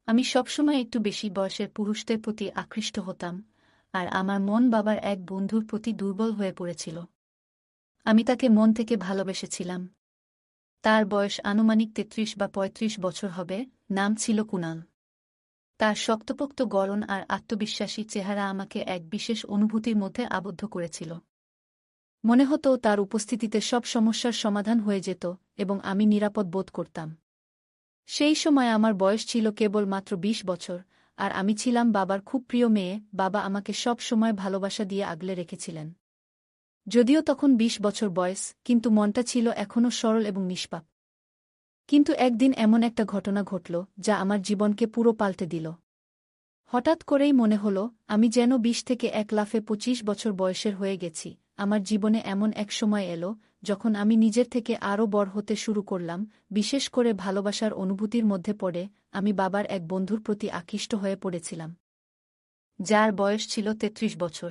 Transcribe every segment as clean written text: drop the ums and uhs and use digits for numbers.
আমি সবসময় একটু বেশি বয়সের পুরুষদের প্রতি আকৃষ্ট হতাম, আর আমার মন বাবার এক বন্ধুর প্রতি দুর্বল হয়ে পড়েছিল। আমি তাকে মন থেকে ভালোবেসেছিলাম। তার বয়স আনুমানিক ৩৩ বা ৩৫ বছর হবে, নাম ছিল কুনাল। তার শক্তপোক্ত গড়ন আর আত্মবিশ্বাসী চেহারা আমাকে এক বিশেষ অনুভূতির মধ্যে আবদ্ধ করেছিল। মনে হতো তার উপস্থিতিতে সব সমস্যার সমাধান হয়ে যেত এবং আমি নিরাপদ বোধ করতাম। সেই সময় আমার বয়স ছিল কেবল মাত্র ২০ বছর, আর আমি ছিলাম বাবার খুব প্রিয় মেয়ে। বাবা আমাকে সব সময় ভালোবাসা দিয়ে আগলে রেখেছিলেন। যদিও তখন ২০ বছর বয়স, কিন্তু মনটা ছিল এখনও সরল এবং নিষ্পাপ। কিন্তু একদিন এমন একটা ঘটনা ঘটল যা আমার জীবনকে পুরো পাল্টে দিল। হঠাৎ করেই মনে হলো আমি যেন ২০ থেকে এক লাফে ২৫ বছর বয়সের হয়ে গেছি। আমার জীবনে এমন এক সময় এলো যখন আমি নিজের থেকে আরও বড় হতে শুরু করলাম, বিশেষ করে ভালোবাসার অনুভূতির মধ্যে পড়ে আমি বাবার এক বন্ধুর প্রতি আকৃষ্ট হয়ে পড়েছিলাম, যার বয়স ছিল ৩৩ বছর।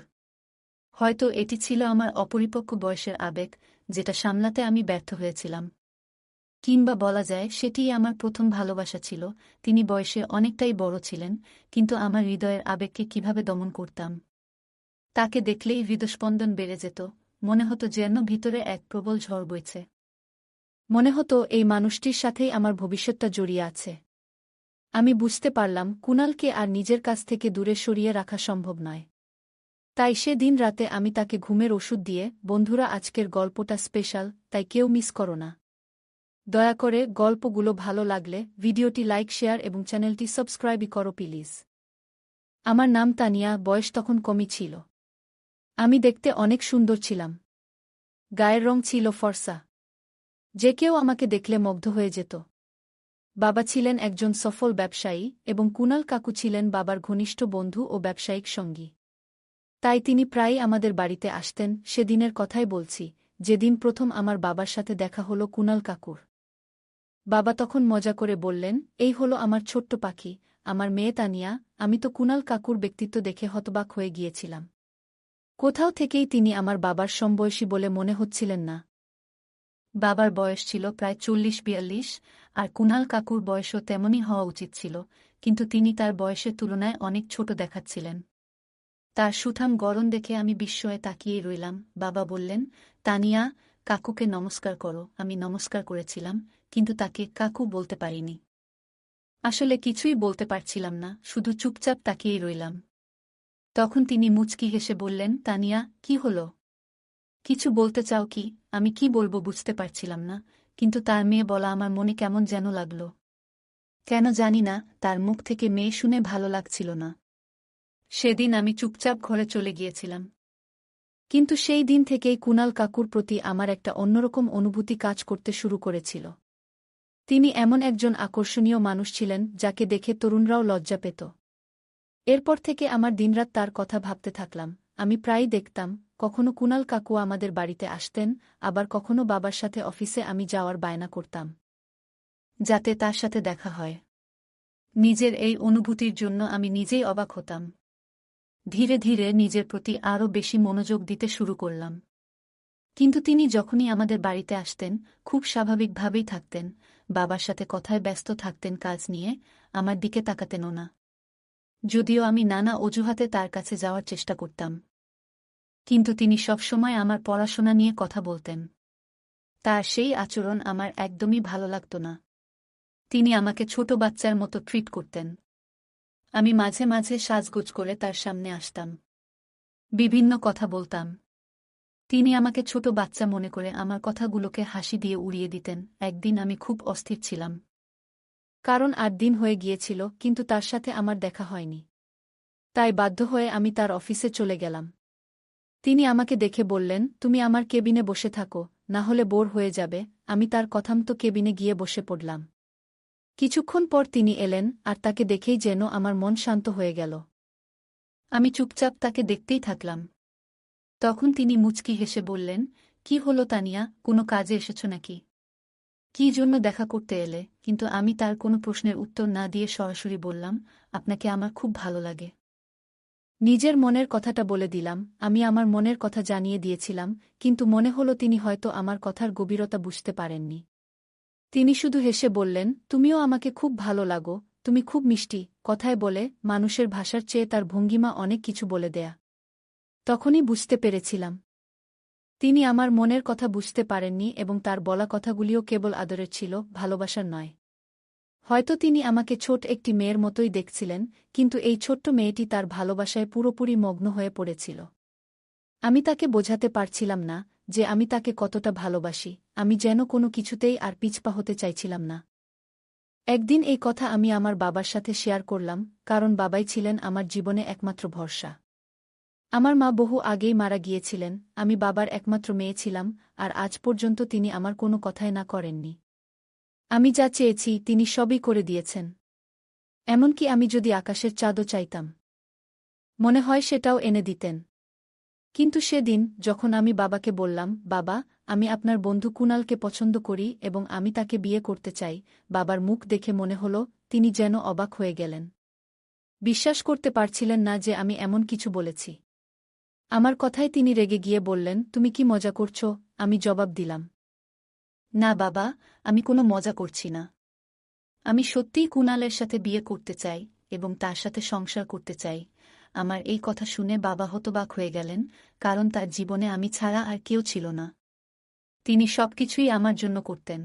হয়তো এটি ছিল আমার অপরিপক্ব বয়সের আবেগ, যেটা সামলাতে আমি ব্যর্থ হয়েছিলাম। কিংবা বলা যায় সেটিই আমার প্রথম ভালোবাসা ছিল। তিনি বয়সে অনেকটাই বড় ছিলেন, কিন্তু আমার হৃদয়ের আবেগকে কিভাবে দমন করতাম। তাকে দেখলেই হৃদস্পন্দন বেড়ে যেত, মনে হতো যেন ভিতরে এক প্রবল ঝড় বইছে। মনে হতো এই মানুষটির সাথেই আমার ভবিষ্যৎটা জড়িয়ে আছে। আমি বুঝতে পারলাম কুনালকে আর নিজের কাছ থেকে দূরে সরিয়ে রাখা সম্ভব নয়। তাই সে দিন রাতে আমি তাকে ঘুমের ওষুধ দিয়ে, বন্ধুরা আজকের গল্পটা স্পেশাল, তাই কেউ মিস করো না। দয়া করে গল্পগুলো ভালো লাগলে ভিডিওটি লাইক, শেয়ার এবং চ্যানেলটি সাবস্ক্রাইব করো প্লিজ। আমার নাম তানিয়া, বয়স তখন কমই ছিল। আমি দেখতে অনেক সুন্দর ছিলাম। গায়ের রং ছিল ফর্সা। যে কেউ আমাকে দেখলে মুগ্ধ হয়ে যেত। বাবা ছিলেন একজন সফল ব্যবসায়ী এবং কুনাল কাকু ছিলেন বাবার ঘনিষ্ঠ বন্ধু ও ব্যবসায়িক সঙ্গী। তাই তিনি প্রায়ই আমাদের বাড়িতে আসতেন। সেদিনের কথাই বলছি, যেদিন প্রথম আমার বাবার সাথে দেখা হলো কুনাল কাকুর। বাবা তখন মজা করে বললেন, এই হলো আমার ছোট্ট পাখি, আমার মেয়ে তানিয়া। আমি তো কুনাল কাকুর ব্যক্তিত্ব দেখে হতবাক হয়ে গিয়েছিলাম। কোথাও থেকেই তিনি আমার বাবার সমবয়সী বলে মনে হচ্ছিলেন না। বাবার বয়স ছিল প্রায় ৪০-৪২, আর কুনাল কাকুর বয়সও তেমনই হওয়া উচিত ছিল, কিন্তু তিনি তার বয়সের তুলনায় অনেক ছোট দেখাচ্ছিলেন। তার সুঠাম গড়ন দেখে আমি বিস্ময়ে তাকিয়েই রইলাম। বাবা বললেন, তানিয়া, কাকুকে নমস্কার করো। আমি নমস্কার করেছিলাম, কিন্তু তাকে কাকু বলতে পারিনি। আসলে কিছুই বলতে পারছিলাম না, শুধু চুপচাপ তাকিয়েই রইলাম। তখন তিনি মুচকি হেসে বললেন, তানিয়া, কি হলো? কিছু বলতে চাও কি? আমি কি বলবো বুঝতে পারছিলাম না, কিন্তু তার মেয়ে বলা আমার মনে কেমন যেন লাগল। কেন জানি না, তার মুখ থেকে মেয়ে শুনে ভালো লাগছিল না। সেদিন আমি চুপচাপ ঘরে চলে গিয়েছিলাম। কিন্তু সেই দিন থেকেই কুনাল কাকুর প্রতি আমার একটা অন্যরকম অনুভূতি কাজ করতে শুরু করেছিল। তিনি এমন একজন আকর্ষণীয় মানুষ ছিলেন যাকে দেখে তরুণরাও লজ্জা পেত। এরপর থেকে আমার দিনরাত তার কথা ভাবতে থাকলাম। আমি প্রায়ই দেখতাম, কখনো কুনাল কাকু আমাদের বাড়িতে আসতেন, আবার কখনো বাবার সাথে অফিসে আমি যাওয়ার বায়না করতাম, যাতে তার সাথে দেখা হয়। নিজের এই অনুভূতির জন্য আমি নিজেই অবাক হতাম। ধীরে ধীরে নিজের প্রতি আরও বেশি মনোযোগ দিতে শুরু করলাম। কিন্তু তিনি যখনই আমাদের বাড়িতে আসতেন, খুব স্বাভাবিকভাবেই থাকতেন, বাবার সাথে কথায় ব্যস্ত থাকতেন, কাজ নিয়ে আমার দিকে তাকাতেনও না। যদিও আমি নানা অজুহাতে তার কাছে যাওয়ার চেষ্টা করতাম, কিন্তু তিনি সবসময় আমার পড়াশোনা নিয়ে কথা বলতেন। তার সেই আচরণ আমার একদমই ভালো লাগত না। তিনি আমাকে ছোট বাচ্চার মতো ট্রিট করতেন। আমি মাঝে মাঝে সাজগোজ করে তার সামনে আসতাম, বিভিন্ন কথা বলতাম। তিনি আমাকে ছোট বাচ্চা মনে করে আমার কথাগুলোকে হাসি দিয়ে উড়িয়ে দিতেন। একদিন আমি খুব অস্থির ছিলাম, কারণ ৮ দিন হয়ে গিয়েছিল কিন্তু তার সাথে আমার দেখা হয়নি। তাই বাধ্য হয়ে আমি তার অফিসে চলে গেলাম। তিনি আমাকে দেখে বললেন, তুমি আমার কেবিনে বসে থাকো, না হলে বোর হয়ে যাবে। আমি তার কথামতো কেবিনে গিয়ে বসে পড়লাম। কিছুক্ষণ পর তিনি এলেন, আর তাকে দেখেই যেন আমার মন শান্ত হয়ে গেল। আমি চুপচাপ তাকে দেখতেই থাকলাম। তখন তিনি মুচকি হেসে বললেন, কি হলো তানিয়া, কোনো কাজে এসেছ নাকি? কি জন্য দেখা করতে এলে? কিন্তু আমি তার কোনো প্রশ্নের উত্তর না দিয়ে সরাসরি বললাম, আপনাকে আমার খুব ভালো লাগে। নিজের মনের কথাটা বলে দিলাম। আমি আমার মনের কথা জানিয়ে দিয়েছিলাম, কিন্তু মনে হলো তিনি হয়তো আমার কথার গভীরতা বুঝতে পারেননি। তিনি শুধু হেসে বললেন, তুমিও আমাকে খুব ভালো লাগো, তুমি খুব মিষ্টি, কথায় বলে মানুষের ভাষার চেয়ে তার ভঙ্গিমা অনেক কিছু বলে দেয়া। তখনই বুঝতে পেরেছিলাম তিনি আমার মনের কথা বুঝতে পারেননি এবং তার বলা কথাগুলিও কেবল আদরের ছিল, ভালোবাসার নয়। হয়তো তিনি আমাকে ছোট একটি মেয়ের মতোই দেখছিলেন, কিন্তু এই ছোট্ট মেয়েটি তার ভালোবাসায় পুরোপুরি মগ্ন হয়ে পড়েছিল। আমি তাকে বোঝাতে পারছিলাম না যে আমি তাকে কতটা ভালোবাসি, আমি যেন কোনো কিছুতেই আর পিছপা হতে চাইছিলাম না। একদিন এই কথা আমি আমার বাবার সাথে শেয়ার করলাম, কারণ বাবাই ছিলেন আমার জীবনে একমাত্র ভরসা। আমার মা বহু আগেই মারা গিয়েছিলেন, আমি বাবার একমাত্র মেয়ে ছিলাম, আর আজ পর্যন্ত তিনি আমার কোনো কথাই না করেননি। আমি যা চেয়েছি তিনি সবই করে দিয়েছেন। এমনকি আমি যদি আকাশের চাঁদও চাইতাম, মনে হয় সেটাও এনে দিতেন। কিন্তু সেদিন যখন আমি বাবাকে বললাম, বাবা, আমি আপনার বন্ধু কুনালকে পছন্দ করি এবং আমি তাকে বিয়ে করতে চাই, বাবার মুখ দেখে মনে হল তিনি যেন অবাক হয়ে গেলেন। বিশ্বাস করতে পারছিলেন না যে আমি এমন কিছু বলেছি। আমার কথায় তিনি রেগে গিয়ে বললেন, তুমি কি মজা করছ? আমি জবাব দিলাম, না বাবা, আমি কোনো মজা করছি না। আমি সত্যিই কুনালের সাথে বিয়ে করতে চাই এবং তার সাথে সংসার করতে চাই। আমার এই কথা শুনে বাবা হতবাক হয়ে গেলেন, কারণ তার জীবনে আমি ছাড়া আর কেউ ছিল না। তিনি সবকিছুই আমার জন্য করতেন।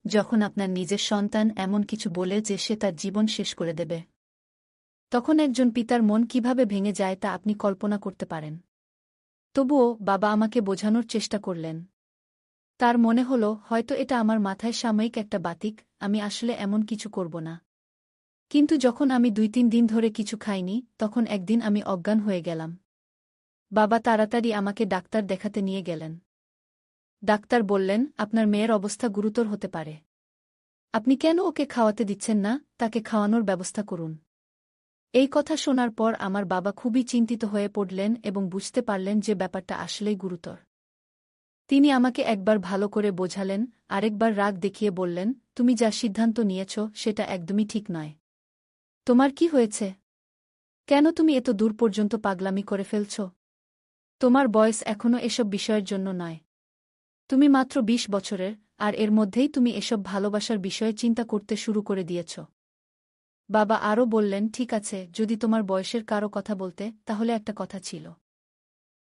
যখন আপনার নিজের সন্তান এমন কিছু বলে যে সে তার জীবন শেষ করে দেবে, তখন একজন পিতার মন কিভাবে ভেঙে যায় তা আপনি কল্পনা করতে পারেন। তবুও বাবা আমাকে বোঝানোর চেষ্টা করলেন। তার মনে হল হয়তো এটা আমার মাথায় সাময়িক একটা বাতিক, আমি আসলে এমন কিছু করব না। কিন্তু যখন আমি 2-3 দিন ধরে কিছু খাইনি, তখন একদিন আমি অজ্ঞান হয়ে গেলাম। বাবা তাড়াতাড়ি আমাকে ডাক্তার দেখাতে নিয়ে গেলেন। ডাক্তার বললেন, আপনার মেয়ের অবস্থা গুরুতর হতে পারে। আপনি কেন ওকে খাওয়াতে দিচ্ছেন না? তাকে খাওয়ানোর ব্যবস্থা করুন। এই কথা শোনার পর আমার বাবা খুবই চিন্তিত হয়ে পড়লেন এবং বুঝতে পারলেন যে ব্যাপারটা আসলেই গুরুতর। তিনি আমাকে একবার ভালো করে বোঝালেন, আরেকবার রাগ দেখিয়ে বললেন, তুমি যা সিদ্ধান্ত নিয়েছ সেটা একদমই ঠিক নয়। তোমার কি হয়েছে? কেন তুমি এত দূর পর্যন্ত পাগলামি করে ফেলছ? তোমার বয়স এখনও এসব বিষয়ের জন্য নয়। তুমি মাত্র 20 বছরের, আর এর মধ্যেই তুমি এসব ভালোবাসার বিষয়ে চিন্তা করতে শুরু করে দিয়েছ। বাবা আরও বললেন, ঠিক আছে, যদি তোমার বয়সের কারো কথা বলতে, তাহলে একটা কথা ছিল।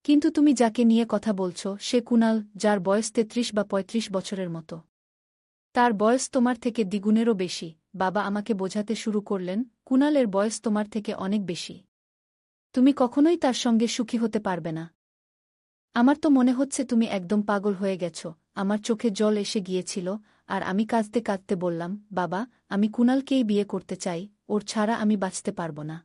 কিন্তু তুমি যাকে নিয়ে কথা বলছ সে কুনাল, যার বয়স 33 বা 35 বছরের মতো। তার বয়স তোমার থেকে দ্বিগুণেরও বেশি। বাবা আমাকে বোঝাতে শুরু করলেন, কুনালের বয়স তোমার থেকে অনেক বেশি। তুমি কখনোই তার সঙ্গে সুখী হতে পারবে না। আমার তো মনে হচ্ছে তুমি একদম পাগল হয়ে গেছ। আমার চোখে জল এসে গিয়েছিল, আর আমি কাঁদতে কাঁদতে বললাম, বাবা, আমি কুনালকেই বিয়ে করতে চাই, ওর ছাড়া আমি বাঁচতে পারব না।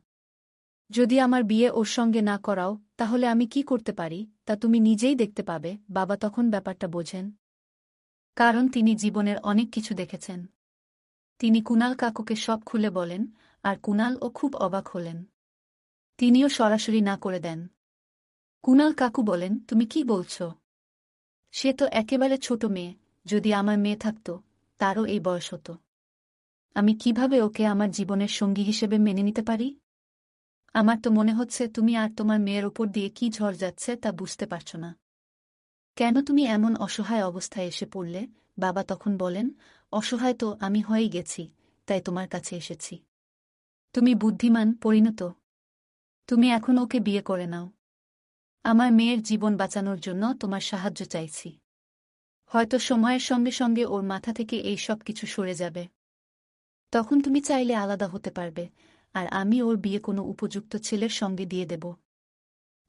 যদি আমার বিয়ে ওর সঙ্গে না করাও, তাহলে আমি কি করতে পারি তা তুমি নিজেই দেখতে পাবে। বাবা তখন ব্যাপারটা বোঝেন, কারণ তিনি জীবনের অনেক কিছু দেখেছেন। তিনি কুনাল কাকুকে সব খুলে বলেন, আর কুনালও খুব অবাক হলেন। তিনিও সরাসরি না করে দেন। কুনাল কাকু বলেন, তুমি কি বলছ? সে তো একেবারে ছোট মেয়ে, যদি আমার মেয়ে থাকত, তারও এই বয়স হতো। আমি কিভাবে ওকে আমার জীবনের সঙ্গী হিসেবে মেনে নিতে পারি? আমার তো মনে হচ্ছে তুমি আর তোমার মেয়ের ওপর দিয়ে কি ঝড় যাচ্ছে তা বুঝতে পারছ না। কেন তুমি এমন অসহায় অবস্থায় এসে পড়লে? বাবা তখন বলেন, অসহায় তো আমি হয়েই গেছি, তাই তোমার কাছে এসেছি। তুমি বুদ্ধিমান, পরিণত। তুমি এখন ওকে বিয়ে করে নাও। আমার মেয়ের জীবন বাঁচানোর জন্য তোমার সাহায্য চাইছি। হয়তো সময়ের সঙ্গে সঙ্গে ওর মাথা থেকে এই সব কিছু সরে যাবে। তখন তুমি চাইলে আলাদা হতে পারবে, আর আমি ওর বিয়ে কোনো উপযুক্ত ছেলের সঙ্গে দিয়ে দেব।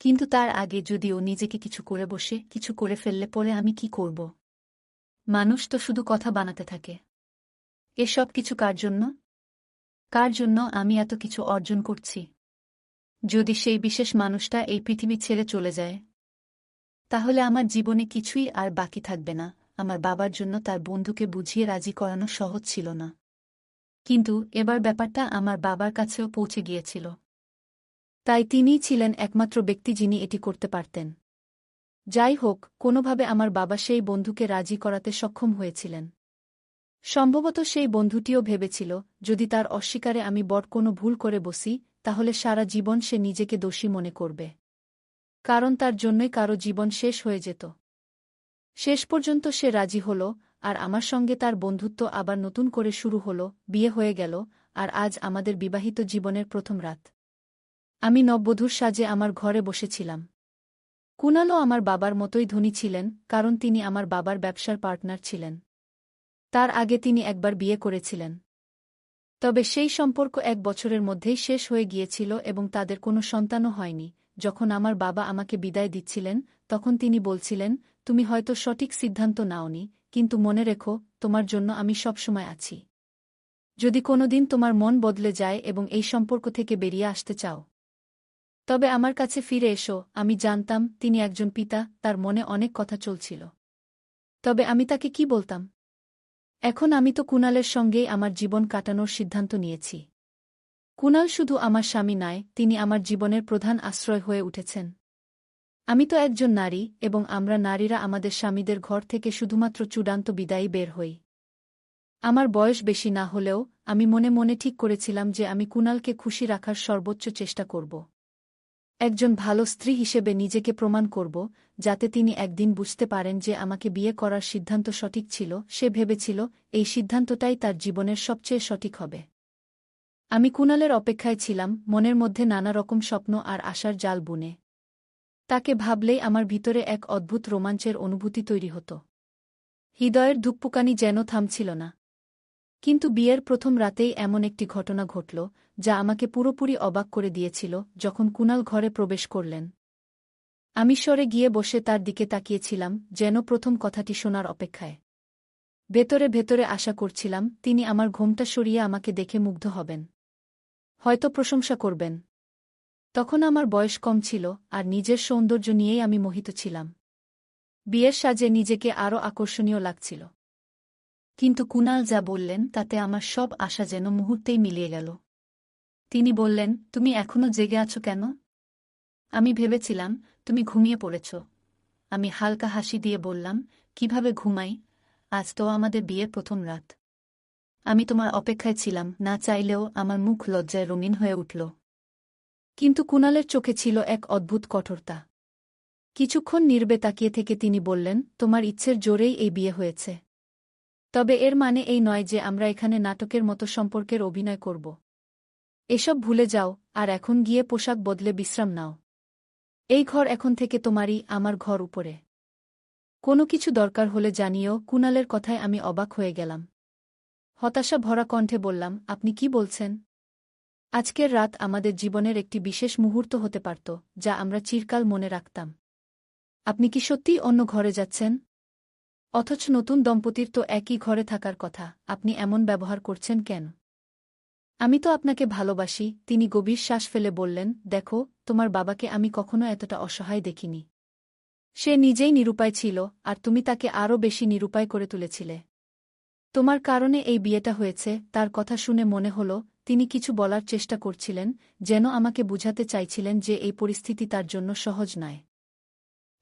কিন্তু তার আগে যদি ও নিজেকে কিছু করে বসে, কিছু করে ফেললে পরে আমি কি করব? মানুষ তো শুধু কথা বানাতে থাকে। এসব কিছু কার জন্য? কার জন্য আমি এত কিছু অর্জন করছি? যদি সেই বিশেষ মানুষটা এই পৃথিবী ছেড়ে চলে যায়, তাহলে আমার জীবনে কিছুই আর বাকি থাকবে না। আমার বাবার জন্য তার বন্ধুকে বুঝিয়ে রাজি করানো সহজ ছিল না। কিন্তু এবার ব্যাপারটা আমার বাবার কাছেও পৌঁছে গিয়েছিল। তাই তিনিই ছিলেন একমাত্র ব্যক্তি যিনি এটি করতে পারতেন। যাই হোক, কোনোভাবে আমার বাবা সেই বন্ধুকে রাজি করাতে সক্ষম হয়েছিলেন। সম্ভবত সেই বন্ধুটিও ভেবেছিল, যদি তার অস্বীকারে আমি বড় কোনো ভুল করে বসি, তাহলে সারা জীবন সে নিজেকে দোষী মনে করবে। কারণ তার জন্যই কারো জীবন শেষ হয়ে যেত। শেষ পর্যন্ত সে রাজি হল, আর আমার সঙ্গে তার বন্ধুত্ব আবার নতুন করে শুরু হল, বিয়ে হয়ে গেল, আর আজ আমাদের বিবাহিত জীবনের প্রথম রাত। আমি নববধূর সাজে আমার ঘরে বসেছিলাম। কুণালও আমার বাবার মতোই ধনী ছিলেন, কারণ তিনি আমার বাবার ব্যবসার পার্টনার ছিলেন। তার আগে তিনি একবার বিয়ে করেছিলেন। তবে সেই সম্পর্ক 1 বছরের মধ্যেই শেষ হয়ে গিয়েছিল এবং তাদের কোনো সন্তানও হয়নি। যখন আমার বাবা আমাকে বিদায় দিচ্ছিলেন, তখন তিনি বলছিলেন, তুমি হয়তো সঠিক সিদ্ধান্ত নাওনি, কিন্তু মনে রেখো, তোমার জন্য আমি সবসময় আছি। যদি কোনোদিন তোমার মন বদলে যায় এবং এই সম্পর্ক থেকে বেরিয়ে আসতে চাও, তবে আমার কাছে ফিরে এসো। আমি জানতাম তিনি একজন পিতা, তার মনে অনেক কথা চলছিল। তবে আমি তাকে কি বলতাম? এখন আমি তো কুণালের সঙ্গেই আমার জীবন কাটানোর সিদ্ধান্ত নিয়েছি। কুণাল শুধু আমার স্বামী নয়, তিনি আমার জীবনের প্রধান আশ্রয় হয়ে উঠেছেন। আমি তো একজন নারী, এবং আমরা নারীরা আমাদের স্বামীদের ঘর থেকে শুধুমাত্র চূড়ান্ত বিদায়ী বের হই। আমার বয়স বেশি না হলেও আমি মনে মনে ঠিক করেছিলাম যে আমি কুণালকে খুশি রাখার সর্বোচ্চ চেষ্টা করব। একজন ভালো স্ত্রী হিসেবে নিজেকে প্রমাণ করব, যাতে তিনি একদিন বুঝতে পারেন যে আমাকে বিয়ে করার সিদ্ধান্ত সঠিক ছিল। সে ভেবেছিল এই সিদ্ধান্তটাই তার জীবনের সবচেয়ে সঠিক হবে। আমি কুণালের অপেক্ষায় ছিলাম, মনের মধ্যে নানা রকম স্বপ্ন আর আশার জাল বুনে। তাকে ভাবলেই আমার ভিতরে এক অদ্ভুত রোমাঞ্চের অনুভূতি তৈরি হতো। হৃদয়ের ধুকপুকানি যেন থামছিল না। কিন্তু বিয়ের প্রথম রাতেই এমন একটি ঘটনা ঘটল, যা আমাকে পুরোপুরি অবাক করে দিয়েছিল। যখন কুণাল ঘরে প্রবেশ করলেন, আমি সরে গিয়ে বসে তার দিকে তাকিয়েছিলাম, যেন প্রথম কথাটি শোনার অপেক্ষায়। ভেতরে ভেতরে আশা করছিলাম তিনি আমার ঘোমটা সরিয়ে আমাকে দেখে মুগ্ধ হবেন, হয়তো প্রশংসা করবেন। তখন আমার বয়স কম ছিল, আর নিজের সৌন্দর্য নিয়েই আমি মোহিত ছিলাম। বিয়ের সাজে নিজেকে আরও আকর্ষণীয় লাগছিল। কিন্তু কুণাল যা বললেন তাতে আমার সব আশা যেন মুহূর্তেই মিলিয়ে গেল। তিনি বললেন, তুমি এখনো জেগে আছো কেন? আমি ভেবেছিলাম তুমি ঘুমিয়ে পড়েছ। আমি হালকা হাসি দিয়ে বললাম, কিভাবে ঘুমাই, আজ তো আমাদের বিয়ের প্রথম রাত। আমি তোমার অপেক্ষায় ছিলাম, না চাইলেও। আমার মুখ লজ্জায় রঙিন হয়ে উঠল। কিন্তু কুণালের চোখে ছিল এক অদ্ভুত কঠোরতা। কিছুক্ষণ নীরবে তাকিয়ে থেকে তিনি বললেন, তোমার ইচ্ছের জোরেই এই বিয়ে হয়েছে। তবে এর মানে এই নয় যে আমরা এখানে নাটকের মতো সম্পর্কের অভিনয় করব। এসব ভুলে যাও, আর এখন গিয়ে পোশাক বদলে বিশ্রাম নাও। এই ঘর এখন থেকে তোমারই, আমার ঘর উপরে। কোনো কিছু দরকার হলে জানিও। কুণালের কথায় আমি অবাক হয়ে গেলাম। হতাশা ভরা কণ্ঠে বললাম, আপনি কি বলছেন? আজকের রাত আমাদের জীবনের একটি বিশেষ মুহূর্ত হতে পারত, যা আমরা চিরকাল মনে রাখতাম। আপনি কি সত্যিই অন্য ঘরে যাচ্ছেন? অথচ নতুন দম্পতির তো একই ঘরে থাকার কথা, আপনি এমন ব্যবহার করছেন কেন? আমি তো আপনাকে ভালোবাসি। তিনি গভীর শ্বাস ফেলে বললেন, দেখো, তোমার বাবাকে আমি কখনো এতটা অসহায় দেখিনি। সে নিজেই নিরুপায় ছিল, আর তুমি তাকে আরও বেশি নিরুপায় করে তুলেছিলে। তোমার কারণে এই বিয়েটা হয়েছে। তার কথা শুনে মনে হল তিনি কিছু বলার চেষ্টা করছিলেন, যেন আমাকে বুঝাতে চাইছিলেন যে এই পরিস্থিতি তার জন্য সহজ নয়।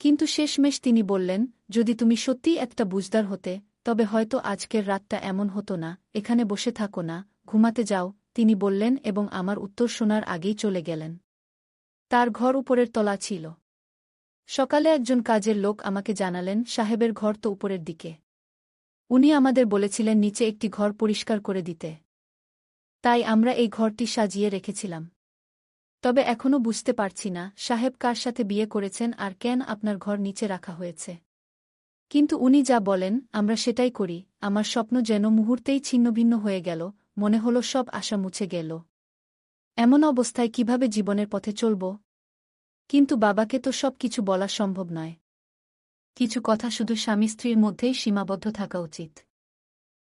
কিন্তু শেষমেশ তিনি বললেন, যদি তুমি সত্যিই একটা বুঝদার হতে, তবে হয়তো আজকের রাতটা এমন হতো না। এখানে বসে থাকো না, ঘুমাতে যাও, তিনি বললেন, এবং আমার উত্তর শোনার আগেই চলে গেলেন। তার ঘর উপরের তলা ছিল। সকালে একজন কাজের লোক আমাকে জানালেন, সাহেবের ঘর তো উপরের দিকে। উনি আমাদের বলেছিলেন নিচে একটি ঘর পরিষ্কার করে দিতে। তাই আমরা এই ঘরটি সাজিয়ে রেখেছিলাম। তবে এখনও বুঝতে পারছি না সাহেব কার সাথে বিয়ে করেছেন আর কেন আপনার ঘর নিচে রাখা হয়েছে। কিন্তু উনি যা বলেন আমরা সেটাই করি। আমার স্বপ্ন যেন মুহূর্তেই ছিন্নভিন্ন হয়ে গেল, মনে হলো সব আশা মুছে গেল। এমন অবস্থায় কিভাবে জীবনের পথে চলব? কিন্তু বাবাকে তো সব কিছু বলা সম্ভব নয়। কিছু কথা শুধু স্বামী স্ত্রীর মধ্যেই সীমাবদ্ধ থাকা উচিত।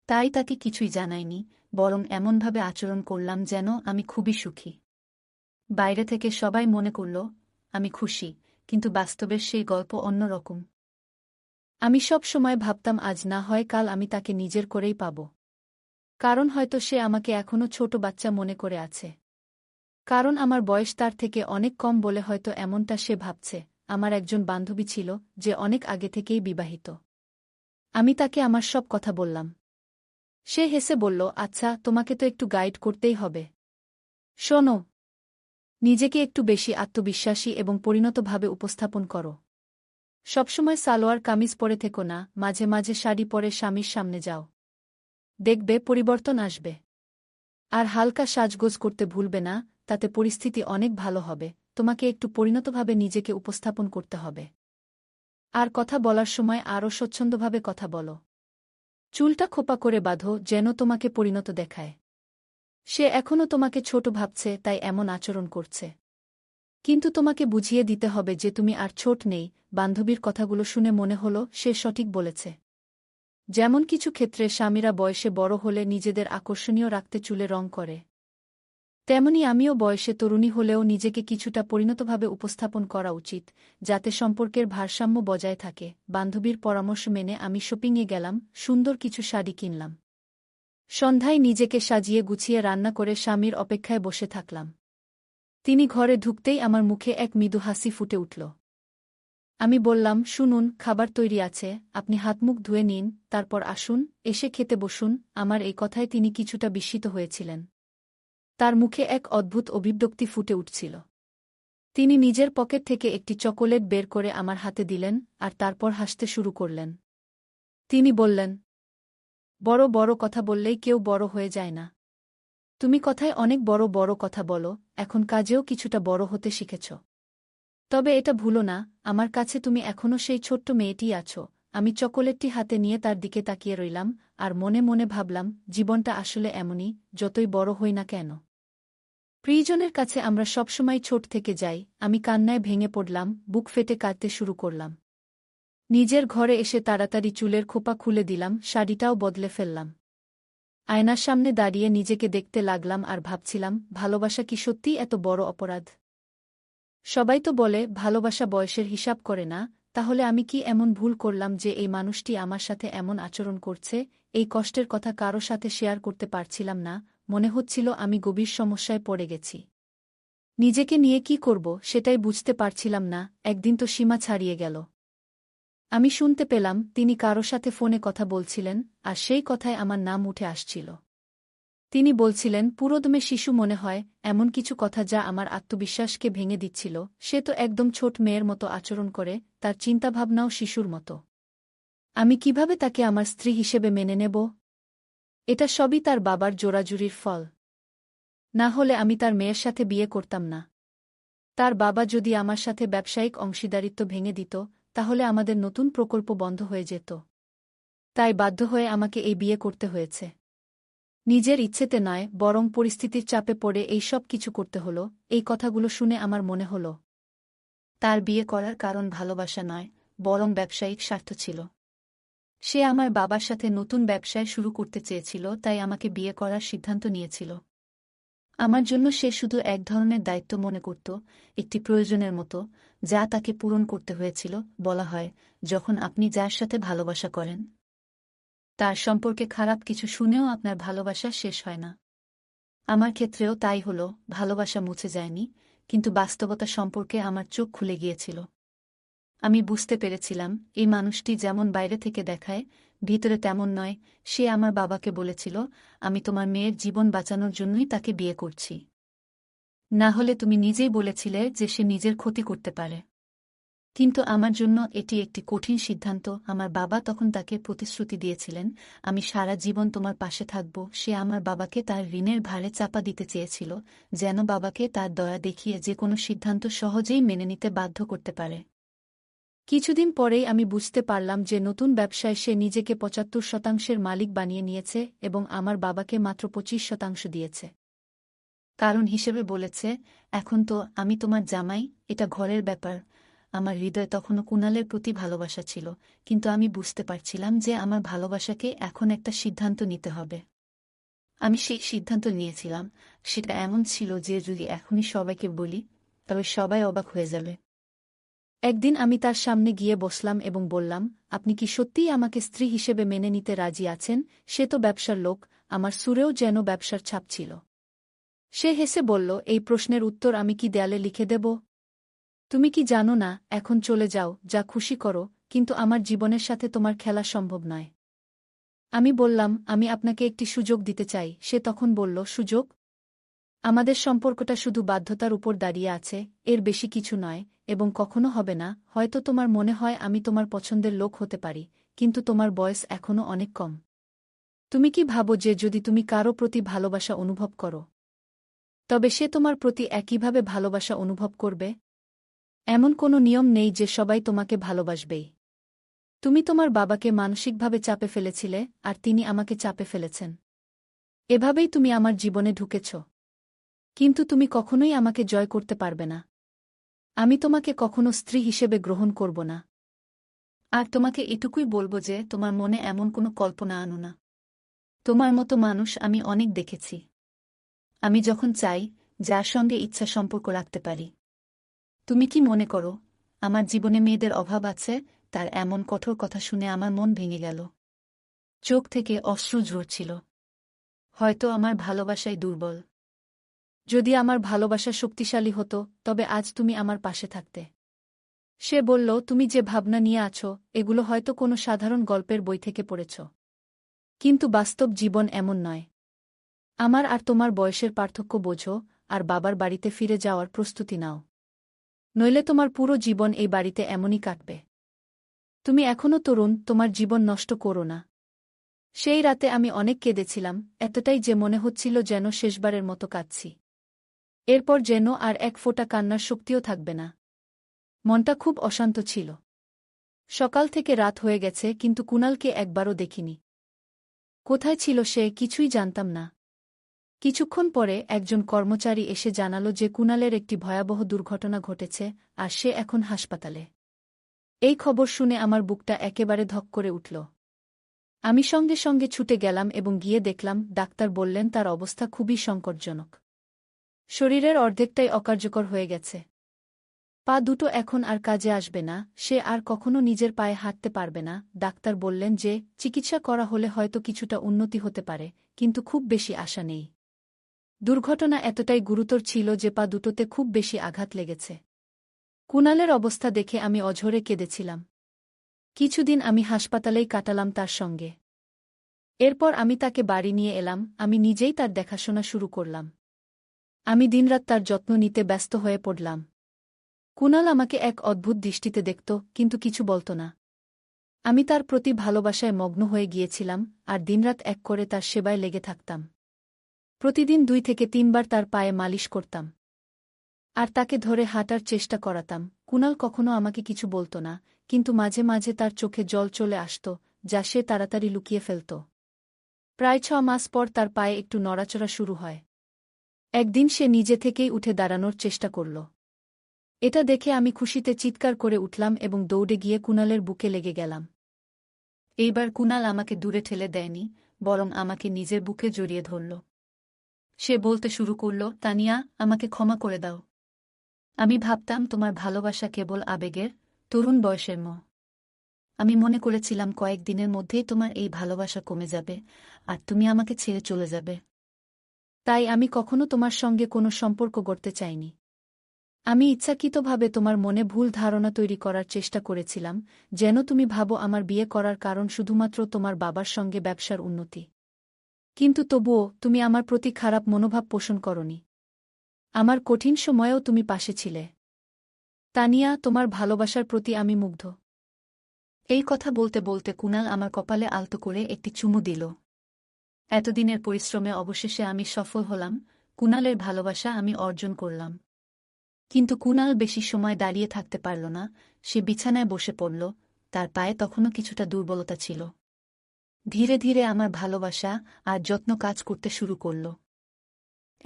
তাই তাকে কিছুই জানাইনি, বরং এমনভাবে আচরণ করলাম যেন আমি খুবই সুখী। বাইরে থেকে সবাই মনে করল আমি খুশি, কিন্তু বাস্তবের সেই গল্প অন্যরকম। আমি সব সময় ভাবতাম আজ না হয় কাল আমি তাকে নিজের করেই পাব। কারণ হয়তো সে আমাকে এখনো ছোট বাচ্চা মনে করে আছে। কারণ আমার বয়স তার থেকে অনেক কম বলে হয়তো এমনটা সে ভাবছে। আমার একজন বান্ধবী ছিল যে অনেক আগে থেকেই বিবাহিত। আমি তাকে আমার সব কথা বললাম। সে হেসে বলল, আচ্ছা, তোমাকে তো একটু গাইড করতেই হবে। শোনো, নিজেকে একটু বেশি আত্মবিশ্বাসী এবং পরিণতভাবে উপস্থাপন করো। সবসময় সালোয়ার কামিজ পরে থেকো না, মাঝে মাঝে শাড়ি পরে স্বামীর সামনে যাও। দেখবে পরিবর্তন আসবে। আর হালকা সাজগোজ করতে ভুলবে না, তাতে পরিস্থিতি অনেক ভালো হবে। তোমাকে একটু পরিণতভাবে নিজেকে উপস্থাপন করতে হবে। আর কথা বলার সময় আরও স্বচ্ছন্দভাবে কথা বলো। চুলটা খোপা করে বাঁধো, যেন তোমাকে পরিণত দেখায়। সে এখনও তোমাকে ছোট ভাবছে, তাই এমন আচরণ করছে। কিন্তু তোমাকে বুঝিয়ে দিতে হবে যে তুমি আর ছোট নেই। বান্ধবীর কথাগুলো শুনে মনে হলো সে সঠিক বলেছে। যেমন কিছু ক্ষেত্রে স্বামীরা বয়সে বড় হলে নিজেদের আকর্ষণীয় রাখতে চুলে রং করে, তেমনি আমিও বয়সে তরুণী হলেও নিজেকে কিছুটা পরিণতভাবে উপস্থাপন করা উচিত, যাতে সম্পর্কের ভারসাম্য বজায় থাকে। বান্ধবীর পরামর্শ মেনে আমি শপিংয়ে গেলাম, সুন্দর কিছু শাড়ি কিনলাম। সন্ধ্যায় নিজেকে সাজিয়ে গুছিয়ে রান্না করে স্বামীর অপেক্ষায় বসে থাকলাম। তিনি ঘরে ঢুকতেই আমার মুখে এক মৃদু হাসি ফুটে উঠল। আমি বললাম, শুনুন, খাবার তৈরি আছে, আপনি হাতমুখ ধুয়ে নিন, তারপর আসুন, এসে খেতে বসুন। আমার এই কথায় তিনি কিছুটা বিস্মিত হয়েছিলেন। তার মুখে এক অদ্ভুত অভিব্যক্তি ফুটে উঠছিল। তিনি নিজের পকেট থেকে একটি চকোলেট বের করে আমার হাতে দিলেন, আর তারপর হাসতে শুরু করলেন। তিনি বললেন, বড় বড় কথা বললেই কেউ বড় হয়ে যায় না। তুমি কথায় অনেক বড় বড় কথা বলো, এখন কাজেও কিছুটা বড় হতে শিখেছ। তবে এটা ভুলো না, আমার কাছে তুমি এখনও সেই ছোট্ট মেয়েটিই আছো। আমি চকোলেটটি হাতে নিয়ে তার দিকে তাকিয়ে রইলাম, আর মনে মনে ভাবলাম, জীবনটা আসলে এমনই, যতই বড় হই না কেন। প্রিয়জনের কাছে আমরা সবসময় ছোট থেকে যাই। আমি কান্নায় ভেঙে পড়লাম, বুক ফেটে কাঁদতে শুরু করলাম। নিজের ঘরে এসে তাড়াতাড়ি চুলের খোপা খুলে দিলাম, শাড়িটাও বদলে ফেললাম। আয়নার সামনে দাঁড়িয়ে নিজেকে দেখতে লাগলাম আর ভাবছিলাম, ভালোবাসা কি সত্যিই এত বড় অপরাধ? সবাই তো বলে ভালোবাসা বয়সের হিসাব করে না, তাহলে আমি কি এমন ভুল করলাম যে এই মানুষটি আমার সাথে এমন আচরণ করছে? এই কষ্টের কথা কারো সাথে শেয়ার করতে পারছিলাম না, মনে হচ্ছিল আমি গভীর সমস্যায় পড়ে গেছি। নিজেকে নিয়ে কি করব সেটাই বুঝতে পারছিলাম না। একদিন তো সীমা ছাড়িয়ে গেল। আমি শুনতে পেলাম তিনি কারো সাথে ফোনে কথা বলছিলেন, আর সেই কথায় আমার নাম উঠে আসছিল। তিনি বলছিলেন, পুরোদমে শিশু মনে হয়, এমন কিছু কথা যা আমার আত্মবিশ্বাসকে ভেঙে দিচ্ছিল। সে তো একদম ছোট মেয়ের মতো আচরণ করে, তার চিন্তাভাবনাও শিশুর মতো। আমি কিভাবে তাকে আমার স্ত্রী হিসেবে মেনে নেব? এটা সবই তার বাবার জোরাজুরির ফল। না হলে আমি তার মেয়ের সাথে বিয়ে করতাম না। তার বাবা যদি আমার সাথে ব্যবসায়িক অংশীদারিত্ব ভেঙে দিত, তাহলে আমাদের নতুন প্রকল্প বন্ধ হয়ে যেত। তাই বাধ্য হয়ে আমাকে এই বিয়ে করতে হয়েছে। নিজের ইচ্ছেতে নয়, বরং পরিস্থিতির চাপে পড়ে এই সব কিছু করতে হলো। এই কথাগুলো শুনে আমার মনে হল, তার বিয়ে করার কারণ ভালোবাসা নয়, বরং ব্যবসায়িক স্বার্থ ছিল। সে আমার বাবার সাথে নতুন ব্যবসায় শুরু করতে চেয়েছিল, তাই আমাকে বিয়ে করার সিদ্ধান্ত নিয়েছিল। আমার জন্য সে শুধু এক ধরনের দায়িত্ব মনে করত, একটি প্রয়োজনের মতো, যা তাকে পূরণ করতে হয়েছিল। বলা হয়, যখন আপনি যার সাথে ভালোবাসা করেন, তার সম্পর্কে খারাপ কিছু শুনেও আপনার ভালোবাসা শেষ হয় না। আমার ক্ষেত্রেও তাই হলো, ভালোবাসা মুছে যায়নি, কিন্তু বাস্তবতা সম্পর্কে আমার চোখ খুলে গিয়েছিল। আমি বুঝতে পেরেছিলাম, এই মানুষটি যেমন বাইরে থেকে দেখায়, ভিতরে তেমন নয়। সে আমার বাবাকে বলেছিল, আমি তোমার মেয়ের জীবন বাঁচানোর জন্যই তাকে বিয়ে করছি। না হলে তুমি নিজেই বলেছিলে যে সে নিজের ক্ষতি করতে পারে। কিন্তু আমার জন্য এটি একটি কঠিন সিদ্ধান্ত। আমার বাবা তখন তাকে প্রতিশ্রুতি দিয়েছিলেন, আমি সারা জীবন তোমার পাশে থাকব। সে আমার বাবাকে তার ঋণের ভারে চাপা দিতে চেয়েছিল, যেন বাবাকে তার দয়া দেখিয়ে যে কোনো সিদ্ধান্ত সহজেই মেনে নিতে বাধ্য করতে পারে। কিছুদিন পরেই আমি বুঝতে পারলাম যে নতুন ব্যবসায় সে নিজেকে ৭৫% মালিক বানিয়ে নিয়েছে এবং আমার বাবাকে মাত্র ২৫% দিয়েছে। কারণ হিসেবে বলেছে, এখন তো আমি তোমার জামাই, এটা ঘরের ব্যাপার। আমার হৃদয় তখনও কুণালের প্রতি ভালোবাসা ছিল, কিন্তু আমি বুঝতে পারছিলাম যে আমার ভালোবাসাকে এখন একটা সিদ্ধান্ত নিতে হবে। আমি সেই সিদ্ধান্ত নিয়েছিলাম, সেটা এমন ছিল যে যদি এখনই সবাইকে বলি, তবে সবাই অবাক হয়ে যাবে। একদিন আমি তার সামনে গিয়ে বসলাম এবং বললাম, আপনি কি সত্যিই আমাকে স্ত্রী হিসেবে মেনে নিতে রাজি আছেন? সে তো ব্যবসার লোক। আমার সুরেও যেন ব্যবসার ছাপ ছিল। সে হেসে বলল, এই প্রশ্নের উত্তর আমি কি দেয়ালে লিখে দেব? তুমি কি জানো না, এখন চলে যাও, যা খুশি করো, কিন্তু আমার জীবনের সাথে তোমার খেলা সম্ভব নয়। আমি বললাম, আমি আপনাকে একটি সুযোগ দিতে চাই। সে তখন বলল, সুযোগ? আমাদের সম্পর্কটা শুধু বাধ্যতার উপর দাঁড়িয়ে আছে, এর বেশি কিছু নয়, এবং কখনো হবে না। হয়তো তোমার মনে হয় আমি তোমার পছন্দের লোক হতে পারি, কিন্তু তোমার বয়স এখনও অনেক কম। তুমি কি ভাবো যে যদি তুমি কারো প্রতি ভালোবাসা অনুভব করো তবে সে তোমার প্রতি একইভাবে ভালোবাসা অনুভব করবে? এমন কোনো নিয়ম নেই যে সবাই তোমাকে ভালোবাসবেই। তুমি তোমার বাবাকে মানসিকভাবে চাপে ফেলেছিলে আর তিনি আমাকে চাপে ফেলেছেন। এভাবেই তুমি আমার জীবনে ঢুকেছ। কিন্তু তুমি কখনোই আমাকে জয় করতে পারবে না। আমি তোমাকে কখনো স্ত্রী হিসেবে গ্রহণ করব না। আর তোমাকে এটুকুই বলবো যে তোমার মনে এমন কোনো কল্পনা আনো না। তোমার মতো মানুষ আমি অনেক দেখেছি। আমি যখন চাই, যার সঙ্গে ইচ্ছা সম্পর্ক রাখতে পারি। তুমি কি মনে করো আমার জীবনে মেয়েদের অভাব আছে? তার এমন কঠোর কথা শুনে আমার মন ভেঙে গেল। চোখ থেকে অশ্রু ঝরছিল। হয়তো আমার ভালোবাসাই দুর্বল। যদি আমার ভালোবাসা শক্তিশালী হতো তবে আজ তুমি আমার পাশে থাকতে। সে বলল, তুমি যে ভাবনা নিয়ে আছো এগুলো হয়তো কোনো সাধারণ গল্পের বই থেকে পড়েছ। কিন্তু বাস্তব জীবন এমন নয়। আমার আর তোমার বয়সের পার্থক্য বোঝো আর বাবার বাড়িতে ফিরে যাওয়ার প্রস্তুতি নাও। নইলে তোমার পুরো জীবন এই বাড়িতে এমনই কাটবে। তুমি এখনও তরুণ, তোমার জীবন নষ্ট করো না। সেই রাতে আমি অনেক কেঁদেছিলাম, এতটাই যে মনে হচ্ছিল যেন শেষবারের মতো কাঁদছি। এরপর যেন আর এক ফোঁটা কান্নার শক্তিও থাকবে না। মনটা খুব অশান্ত ছিল। সকাল থেকে রাত হয়ে গেছে কিন্তু কুণালকে একবারও দেখিনি। কোথায় ছিল সে কিছুই জানতাম না। কিছুক্ষণ পরে একজন কর্মচারী এসে জানালো যে কুণালের একটি ভয়াবহ দুর্ঘটনা ঘটেছে আর সে এখন হাসপাতালে। এই খবর শুনে আমার বুকটা একেবারে ধক করে উঠল। আমি সঙ্গে সঙ্গে ছুটে গেলাম এবং গিয়ে দেখলাম ডাক্তার বললেন তার অবস্থা খুবই সংকটজনক। শরীরের অর্ধেকটাই অকার্যকর হয়ে গেছে। পা দুটো এখন আর কাজে আসবে না, সে আর কখনো নিজের পায়ে হাঁটতে পারবে না। ডাক্তার বললেন যে চিকিৎসা করা হলে হয়তো কিছুটা উন্নতি হতে পারে, কিন্তু খুব বেশি আশা নেই। দুর্ঘটনা এতটাই গুরুতর ছিল যে পা দুটোতে খুব বেশি আঘাত লেগেছে। কুণালের অবস্থা দেখে আমি অঝরে কেঁদেছিলাম। কিছুদিন আমি হাসপাতালেই কাটালাম তার সঙ্গে। এরপর আমি তাকে বাড়ি নিয়ে এলাম, আমি নিজেই তার দেখাশোনা শুরু করলাম। আমি দিনরাত তার যত্ন নিতে ব্যস্ত হয়ে পড়লাম। কুণাল আমাকে এক অদ্ভুত দৃষ্টিতে দেখত, কিন্তু কিছু বলত না। আমি তার প্রতি ভালোবাসায় মগ্ন হয়ে গিয়েছিলাম আর দিনরাত এক করে তার সেবায় লেগে থাকতাম। প্রতিদিন 2 থেকে 3 বার তার পায়ে মালিশ করতাম। আর তাকে ধরে হাঁটার চেষ্টা করাতাম। কুণাল কখনো আমাকে কিছু বলত না, কিন্তু মাঝে মাঝে তার চোখে জল চলে আসত, যা সে তাড়াতাড়ি লুকিয়ে ফেলত। প্রায় 6 মাস পর তার পায়ে একটু নড়াচড়া শুরু হয়। একদিন সে নিজে থেকেই উঠে দাঁড়ানোর চেষ্টা করল। এটা দেখে আমি খুশিতে চিৎকার করে উঠলাম এবং দৌড়ে গিয়ে কুণালের বুকে লেগে গেলাম। এইবার কুণাল আমাকে দূরে ঠেলে দেয়নি, বরং আমাকে নিজের বুকে জড়িয়ে ধরল। সে বলতে শুরু করল, তানিয়া, আমাকে ক্ষমা করে দাও। আমি ভাবতাম তোমার ভালোবাসা কেবল আবেগের, তরুণ বয়সের মোহ। আমি মনে করেছিলাম কয়েকদিনের মধ্যেই তোমার এই ভালোবাসা কমে যাবে আর তুমি আমাকে ছেড়ে চলে যাবে। তাই আমি কখনো তোমার সঙ্গে কোনো সম্পর্ক গড়তে চাইনি। আমি ইচ্ছাকৃতভাবে তোমার মনে ভুল ধারণা তৈরি করার চেষ্টা করেছিলাম, যেন তুমি ভাবো আমার বিয়ে করার কারণ শুধুমাত্র তোমার বাবার সঙ্গে ব্যবসার উন্নতি। কিন্তু তবুও তুমি আমার প্রতি খারাপ মনোভাব পোষণ করনি। আমার কঠিন সময়েও তুমি পাশে ছিলে। তানিয়া, তোমার ভালোবাসার প্রতি আমি মুগ্ধ। এই কথা বলতে বলতে কুণাল আমার কপালে আলতো করে একটি চুমু দিল। এতদিনের পরিশ্রমে অবশেষে আমি সফল হলাম, কুণালের ভালোবাসা আমি অর্জন করলাম। কিন্তু কুণাল বেশি সময় দাঁড়িয়ে থাকতে পারল না, সে বিছানায় বসে পড়ল, তার পায়ে তখনও কিছুটা দুর্বলতা ছিল। ধীরে ধীরে আমার ভালোবাসা আর যত্ন কাজ করতে শুরু করল।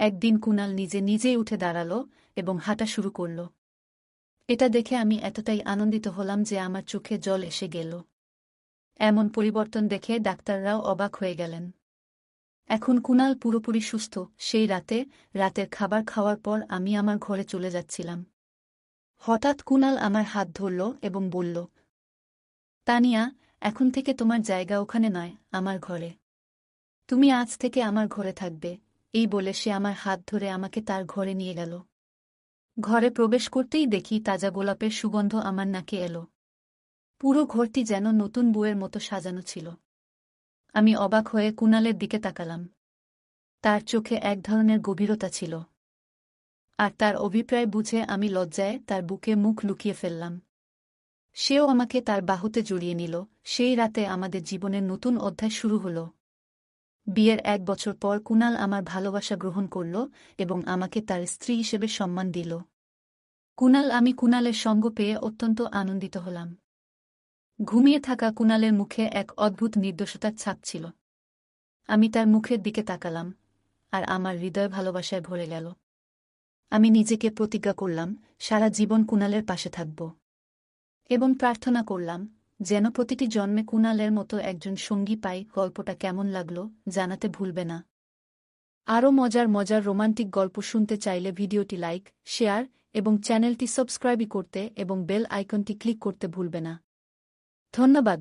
একদিন কুণাল নিজে নিজেই উঠে দাঁড়াল এবং হাঁটা শুরু করল। এটা দেখে আমি এতটাই আনন্দিত হলাম যে আমার চোখে জল এসে গেল। এমন পরিবর্তন দেখে ডাক্তাররাও অবাক হয়ে গেলেন। এখন কুণাল পুরোপুরি সুস্থ। সেই রাতের খাবার খাওয়ার পর আমি আমার ঘরে চলে যাচ্ছিলাম। হঠাৎ কুণাল আমার হাত ধরল এবং বলল, তানিয়া, এখন থেকে তোমার জায়গা ওখানে নয়, আমার ঘরে। তুমি আজ থেকে আমার ঘরে থাকবে। এই বলে সে আমার হাত ধরে আমাকে তার ঘরে নিয়ে গেল। ঘরে প্রবেশ করতেই দেখি তাজা গোলাপের সুগন্ধ আমার নাকে এলো। পুরো ঘরটি যেন নতুন বউয়ের মতো সাজানো ছিল। আমি অবাক হয়ে কুণালের দিকে তাকালাম। তার চোখে এক ধরনের গভীরতা ছিল। আর তার অভিপ্রায় বুঝে আমি লজ্জায় তার বুকে মুখ লুকিয়ে ফেললাম। সেও আমাকে তার বাহুতে জড়িয়ে নিল। সেই রাতে আমাদের জীবনের নতুন অধ্যায় শুরু হল। বিয়ের 1 বছর পর কুনাল আমার ভালোবাসা গ্রহণ করল এবং আমাকে তার স্ত্রী হিসেবে সম্মান দিল। আমি কুনালের সঙ্গ পেয়ে অত্যন্ত আনন্দিত হলাম। ঘুমিয়ে থাকা কুনালের মুখে এক অদ্ভুত নির্দোষতার ছাপ ছিল। আমি তার মুখের দিকে তাকালাম, আর আমার হৃদয় ভালোবাসায় ভরে গেল। আমি নিজেকে প্রতিজ্ঞা করলাম, সারা জীবন কুনালের পাশে থাকব এবং প্রার্থনা করলাম যেন প্রতিটি জন্মে কুনালের মতো একজন সঙ্গী পাই। গল্পটা কেমন লাগলো জানাতে ভুলবে না। আরও মজার মজার রোমান্টিক গল্প শুনতে চাইলে ভিডিওটি লাইক, শেয়ার এবং চ্যানেলটি সাবস্ক্রাইব করতে এবং বেল আইকনটি ক্লিক করতে ভুলবে না। ধন্যবাদ।